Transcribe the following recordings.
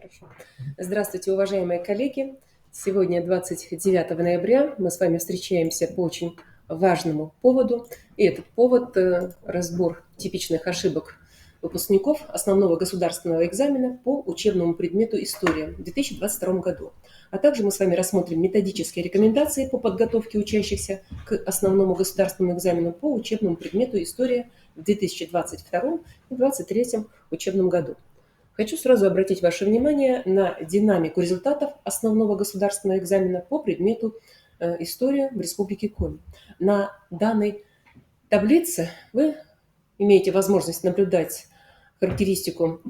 Хорошо. Здравствуйте, уважаемые коллеги. Сегодня 29 ноября. Мы с вами встречаемся по очень важному поводу. И этот повод – разбор типичных ошибок выпускников основного государственного экзамена по учебному предмету «История» в 2022 году. А также мы с вами рассмотрим методические рекомендации по подготовке учащихся к основному государственному экзамену по учебному предмету «История» в 2022 и 2023 учебном году. Хочу сразу обратить ваше внимание на динамику результатов основного государственного экзамена по предмету «История» в Республике Коми. На данной таблице вы имеете возможность наблюдать характеристику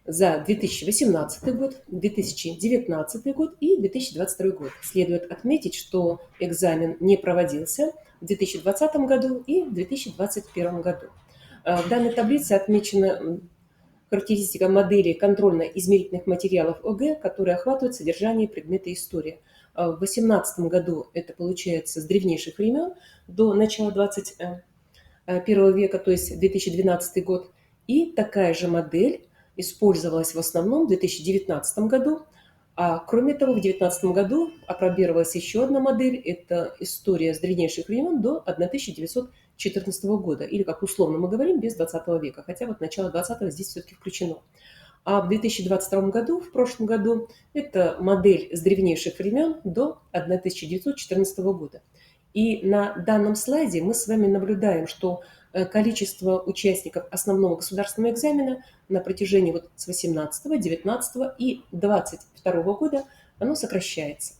за 2018 год, 2019 год и 2022 год. Следует отметить, что экзамен не проводился в 2020 году и в 2021 году. В данной таблице отмечена характеристика модели контрольно-измерительных материалов ОГЭ, которые охватывают содержание предмета «История». В 2018 году это получается с древнейших времен до начала 21 века, то есть 2012 год. И такая же модель использовалась в основном в 2019 году. А кроме того, в 2019 году апробировалась еще одна модель. Это история с древнейших времен до 1914 года. Или, как условно мы говорим, без 20 века. Хотя вот начало 20 здесь все-таки включено. А в 2022 году, в прошлом году, это модель с древнейших времен до 1914 года. И на данном слайде мы с вами наблюдаем, что количество участников основного государственного экзамена на протяжении вот с 18, 19 и 22 года оно сокращается.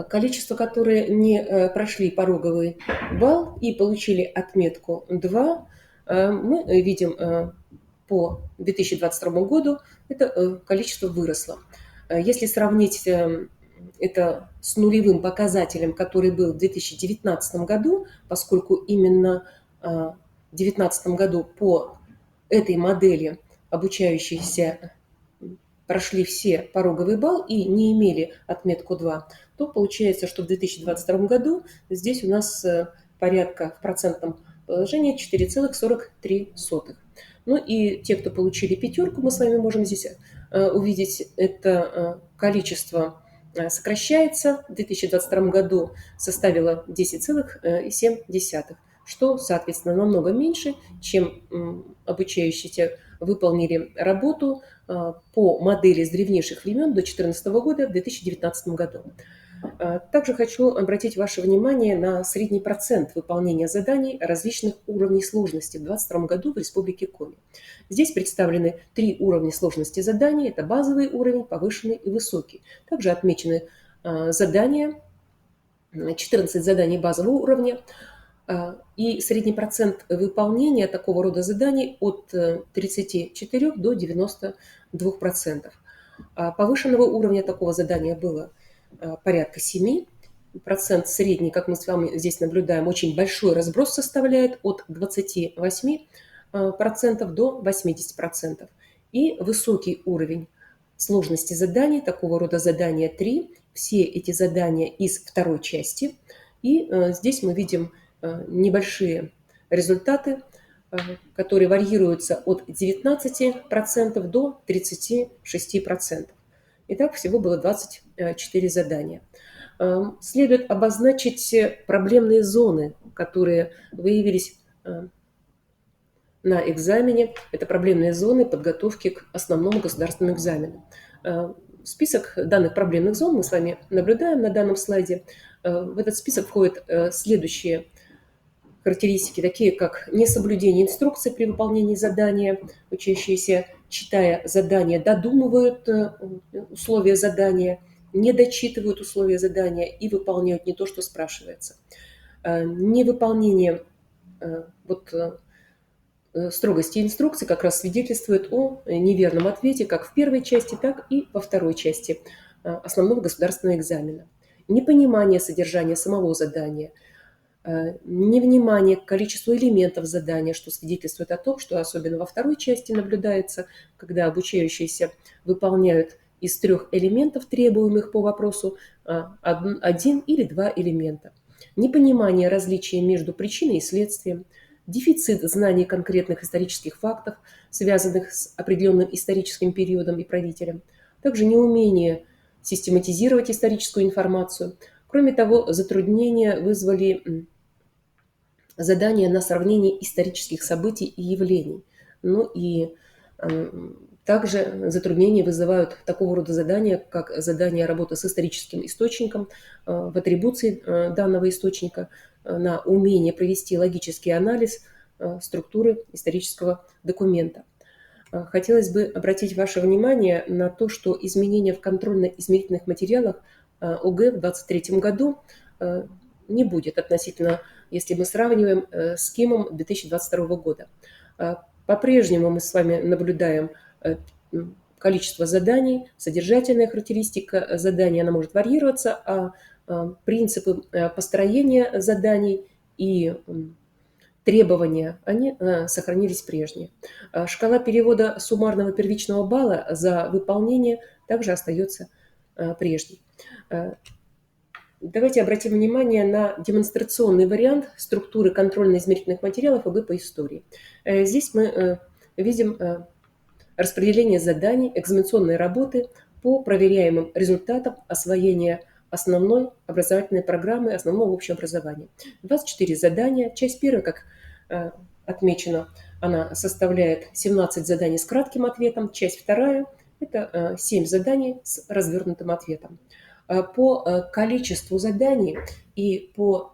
Количество, которые не прошли пороговый балл и получили отметку 2, мы видим по 2022 году это количество выросло. Если сравнить это с нулевым показателем, который был в 2019 году, поскольку именно в 2019 году по этой модели обучающиеся прошли все пороговый балл и не имели отметку 2, то получается, что в 2022 году здесь у нас порядка в процентном положении 4,43. Ну и те, кто получили пятерку, мы с вами можем здесь увидеть, это количество сокращается. В 2022 году составило 10,7, что, соответственно, намного меньше, чем обучающиеся выполнили работу по модели с древнейших времен до 2014 года в 2019 году. Также хочу обратить ваше внимание на средний процент выполнения заданий различных уровней сложности в 2022 году в Республике Коми. Здесь представлены 3 уровня сложности заданий. Это базовый уровень, повышенный и высокий. Также отмечены задания, 14 заданий базового уровня. И средний процент выполнения такого рода заданий от 34 до 92%. Повышенного уровня такого задания было порядка 7%. Средний, как мы с вами здесь наблюдаем, очень большой разброс составляет от 28% до 80%. И высокий уровень сложности заданий, такого рода задания 3. Все эти задания из второй части. И здесь мы видим небольшие результаты, которые варьируются от 19% до 36%. Итак, всего было 24 задания. Следует обозначить проблемные зоны, которые выявились на экзамене. Это проблемные зоны подготовки к основному государственному экзамену. Список данных проблемных зон мы с вами наблюдаем на данном слайде. В этот список входят следующие характеристики, такие как несоблюдение инструкций при выполнении задания. Учащиеся, читая задание, додумывают условия задания, не дочитывают условия задания и выполняют не то, что спрашивается. Невыполнение строгости инструкций как раз свидетельствует о неверном ответе как в первой части, так и во второй части основного государственного экзамена. Непонимание содержания самого задания, невнимание к количеству элементов задания, что свидетельствует о том, что особенно во второй части наблюдается, когда обучающиеся выполняют из 3 элементов, требуемых по вопросу, 1 или 2 элемента. Непонимание различия между причиной и следствием, дефицит знаний конкретных исторических фактов, связанных с определенным историческим периодом и правителем, также неумение систематизировать историческую информацию. Кроме того, затруднения вызвали задания на сравнение исторических событий и явлений. Ну и также затруднения вызывают такого рода задания, как задание работы с историческим источником, в атрибуции данного источника, на умение провести логический анализ структуры исторического документа. Хотелось бы обратить ваше внимание на то, что изменения в контрольно-измерительных материалах ОГЭ в 2023 году не будет относительно, если мы сравниваем с КИМом 2022 года. По-прежнему мы с вами наблюдаем количество заданий, содержательная характеристика заданий, она может варьироваться, а принципы построения заданий и требования, они сохранились прежние. Шкала перевода суммарного первичного балла за выполнение также остается прежней. Давайте обратим внимание на демонстрационный вариант структуры контрольно-измерительных материалов ОГЭ по истории. Здесь мы видим распределение заданий, экзаменационной работы по проверяемым результатам освоения основной образовательной программы, основного общего образования. 24 задания. Часть первая, как отмечено, она составляет 17 заданий с кратким ответом. Часть вторая – это 7 заданий с развернутым ответом. По количеству заданий и по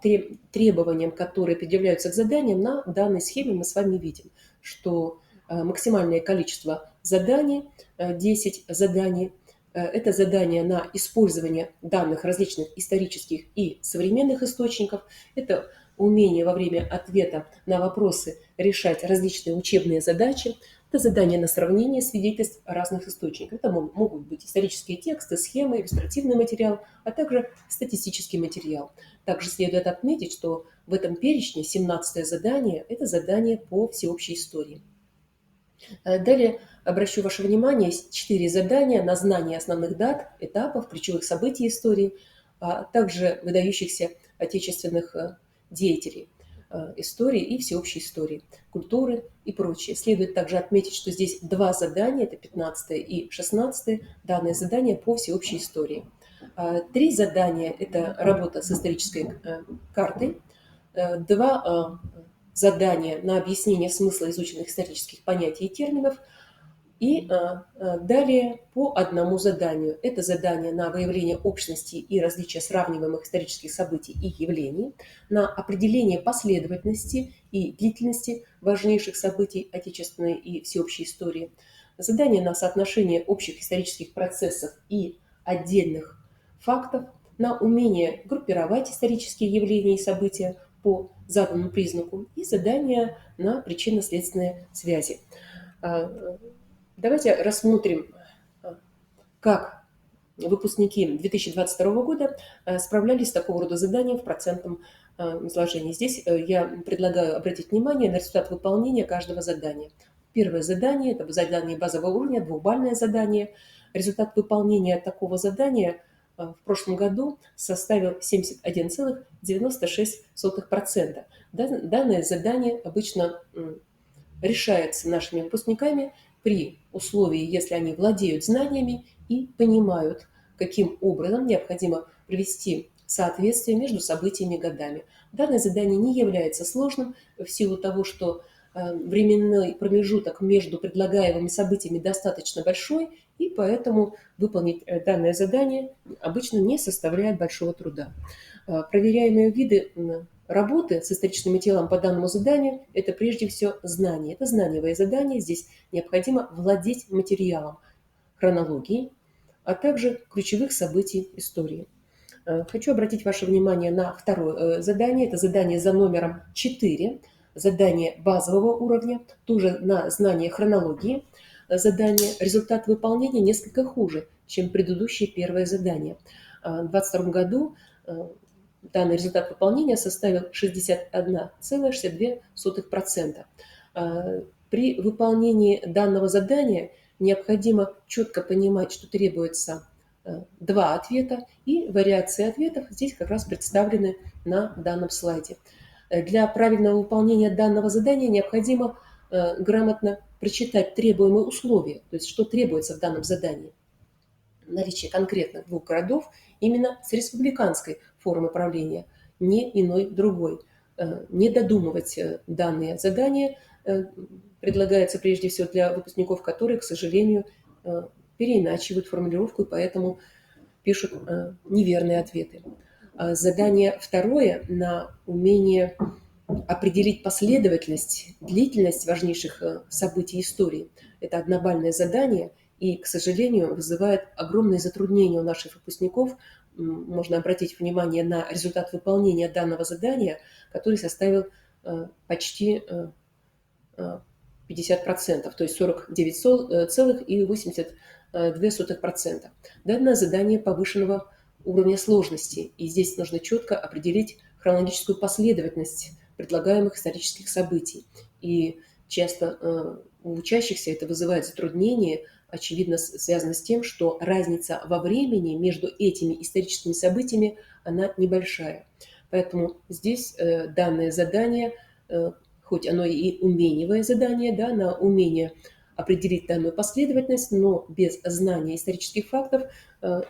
требованиям, которые предъявляются к заданиям, на данной схеме мы с вами видим, что максимальное количество заданий, 10 заданий, это задания на использование данных различных исторических и современных источников, это умение во время ответа на вопросы решать различные учебные задачи, это задания на сравнение свидетельств разных источников. Это могут быть исторические тексты, схемы, иллюстративный материал, а также статистический материал. Также следует отметить, что в этом перечне 17-е задание – это задание по всеобщей истории. Далее обращу ваше внимание, 4 задания на знание основных дат, этапов, ключевых событий истории, а также выдающихся отечественных деятелей истории и всеобщей истории, культуры и прочее. Следует также отметить, что здесь 2 задания, это 15 и 16 данные задания по всеобщей истории. 3 задания – это работа с исторической картой, 2 задания на объяснение смысла изученных исторических понятий и терминов, и далее по одному заданию. Это задание на выявление общности и различия сравниваемых исторических событий и явлений, на определение последовательности и длительности важнейших событий отечественной и всеобщей истории, задание на соотношение общих исторических процессов и отдельных фактов, на умение группировать исторические явления и события по заданному признаку и задание на причинно-следственные связи. Давайте рассмотрим, как выпускники 2022 года справлялись с такого рода заданием в процентном изложении. Здесь я предлагаю обратить внимание на результат выполнения каждого задания. Первое задание – это задание базового уровня, двухбалльное задание. Результат выполнения такого задания в прошлом году составил 71,96%. Данное задание обычно решается нашими выпускниками при условии, если они владеют знаниями и понимают, каким образом необходимо привести соответствие между событиями и годами. Данное задание не является сложным в силу того, что временной промежуток между предлагаемыми событиями достаточно большой, и поэтому выполнить данное задание обычно не составляет большого труда. Проверяемые виды работы с историческим материалом по данному заданию – это прежде всего знание. Это знаниевое задание. Здесь необходимо владеть материалом хронологии, а также ключевых событий истории. Хочу обратить ваше внимание на второе задание. Это задание за номером 4, задание базового уровня, тоже на знание хронологии. Задание, результат выполнения несколько хуже, чем предыдущее первое задание. В 2022 году данный результат выполнения составил 61,62%. При выполнении данного задания необходимо четко понимать, что требуется 2 ответа, и вариации ответов здесь как раз представлены на данном слайде. Для правильного выполнения данного задания необходимо грамотно прочитать требуемые условия, то есть что требуется в данном задании. Наличие конкретных двух городов именно с республиканской формой правления, не иной другой. Не додумывать данные задания предлагается прежде всего для выпускников, которые, к сожалению, переиначивают формулировку и поэтому пишут неверные ответы. Задание второе на умение определить последовательность, длительность важнейших событий истории. Это однобальное задание и, к сожалению, вызывает огромные затруднения у наших выпускников. Можно обратить внимание на результат выполнения данного задания, который составил почти 50%, то есть 49,82%. Данное задание повышенного уровня сложности, и здесь нужно четко определить хронологическую последовательность предлагаемых исторических событий. И часто у учащихся это вызывает затруднения, очевидно, связано с тем, что разница во времени между этими историческими событиями, она небольшая. Поэтому здесь данное задание, хоть оно и уменьевое задание, да, на умение определить данную последовательность, но без знания исторических фактов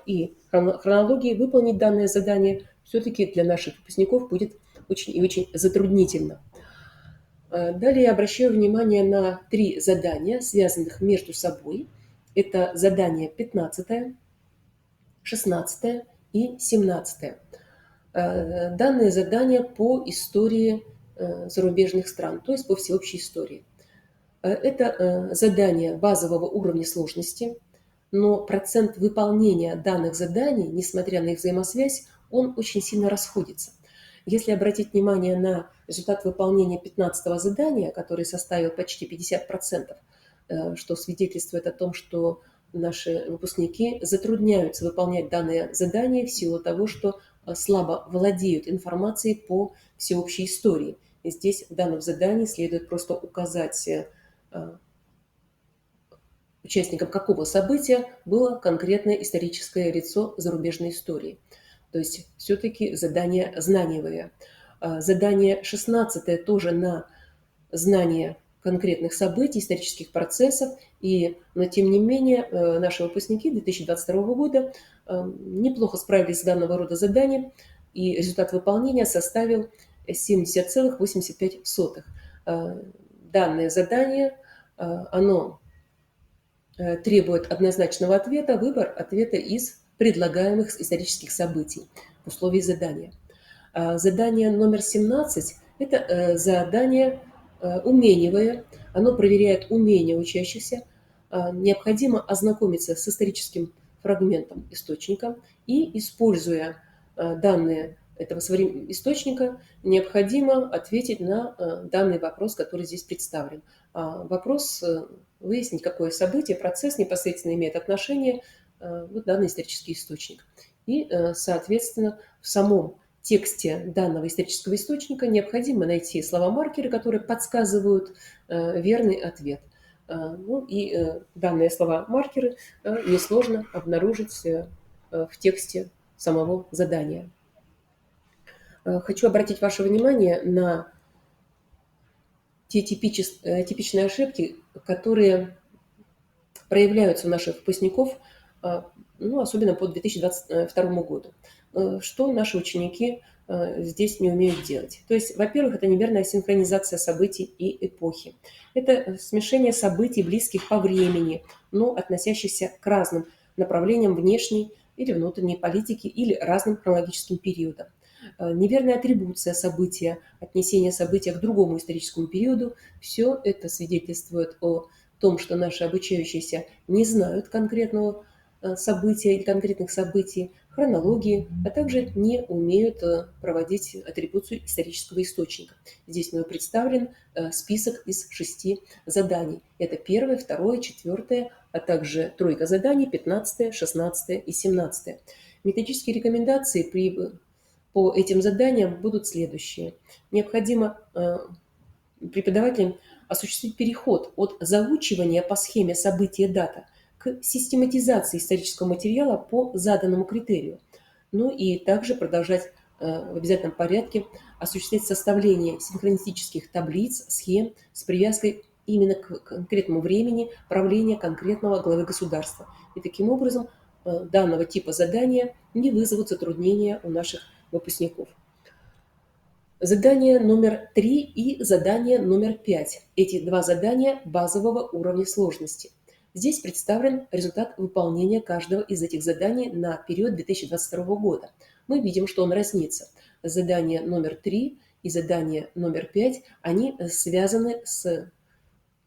и хронологии выполнить данное задание все-таки для наших выпускников будет очень и очень затруднительно. Далее я обращаю внимание на 3 задания, связанных между собой. Это задание 15, 16 и 17. Данные задания по истории зарубежных стран, то есть по всеобщей истории. Это задание базового уровня сложности, но процент выполнения данных заданий, несмотря на их взаимосвязь, он очень сильно расходится. Если обратить внимание на результат выполнения 15-го задания, который составил почти 50%, что свидетельствует о том, что наши выпускники затрудняются выполнять данное задание в силу того, что слабо владеют информацией по всеобщей истории. И здесь в данном задании следует просто указать участникам какого события было конкретное историческое лицо зарубежной истории. То есть все-таки задание знаниевое. Задание 16 тоже на знание конкретных событий, исторических процессов. Но тем не менее наши выпускники 2022 года неплохо справились с данного рода заданием, и результат выполнения составил 70,85. Данное задание, оно требует однозначного ответа, выбор ответа из предлагаемых исторических событий в условиях задания. Задание номер 17 – это задание уменьевое, оно проверяет умение учащихся. Необходимо ознакомиться с историческим фрагментом источника и, используя данные этого источника, необходимо ответить на данный вопрос, который здесь представлен. Вопрос выяснить, какое событие, процесс непосредственно имеет отношение в данный исторический источник. И, соответственно, в самом тексте данного исторического источника необходимо найти слова-маркеры, которые подсказывают верный ответ. Данные слова-маркеры несложно обнаружить в тексте самого задания. Хочу обратить ваше внимание на те типичные ошибки, которые проявляются у наших выпускников, особенно по 2022 году. Что наши ученики здесь не умеют делать? То есть, во-первых, это неверная синхронизация событий и эпохи. Это смешение событий, близких по времени, но относящихся к разным направлениям внешней или внутренней политики или разным хронологическим периодам. Неверная атрибуция события, отнесение события к другому историческому периоду – все это свидетельствует о том, что наши обучающиеся не знают конкретного события или конкретных событий, хронологии, а также не умеют проводить атрибуцию исторического источника. Здесь мною представлен список из 6 заданий. Это 1, 2, 4, а также 3 заданий, 15, 16 и 17. Методические рекомендации по этим заданиям будут следующие. Необходимо преподавателям осуществить переход от заучивания по схеме события дата к систематизации исторического материала по заданному критерию. И также продолжать в обязательном порядке осуществлять составление синхронистических таблиц, схем с привязкой именно к конкретному времени правления конкретного главы государства. И таким образом данного типа задания не вызовут затруднения у наших выпускников. Задание номер 3 и задание номер 5. Эти два задания базового уровня сложности. Здесь представлен результат выполнения каждого из этих заданий на период 2022 года. Мы видим, что он разнится. Задание номер 3 и задание номер 5, они связаны с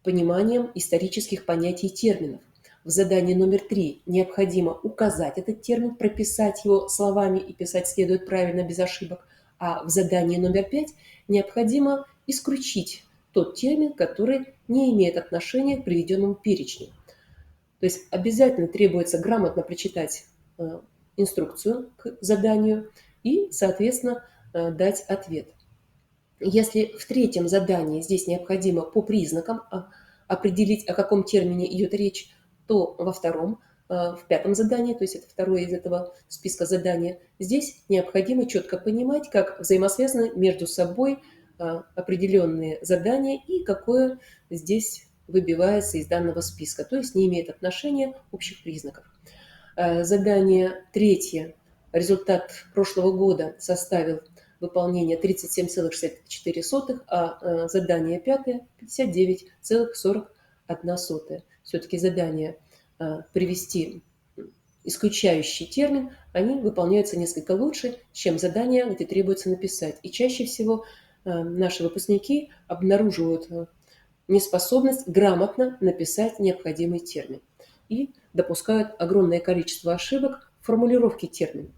пониманием исторических понятий и терминов. В задании номер 3 необходимо указать этот термин, прописать его словами, и писать следует правильно, без ошибок. А в задании номер 5 необходимо исключить тот термин, который не имеет отношения к приведенному перечню. То есть обязательно требуется грамотно прочитать инструкцию к заданию и, соответственно, дать ответ. Если в третьем задании здесь необходимо по признакам определить, о каком термине идет речь, то во втором, в пятом задании, то есть это второе из этого списка задания, здесь необходимо четко понимать, как взаимосвязаны между собой определенные задания и какое здесь выбивается из данного списка, то есть не имеет отношения общих признаков. Задание третье. Результат прошлого года составил выполнение 37,64, а задание пятое 59,41. Все-таки задание привести исключающий термин, они выполняются несколько лучше, чем задания, где требуется написать. И чаще всего наши выпускники обнаруживают неспособность грамотно написать необходимый термин и допускают огромное количество ошибок в формулировке термина.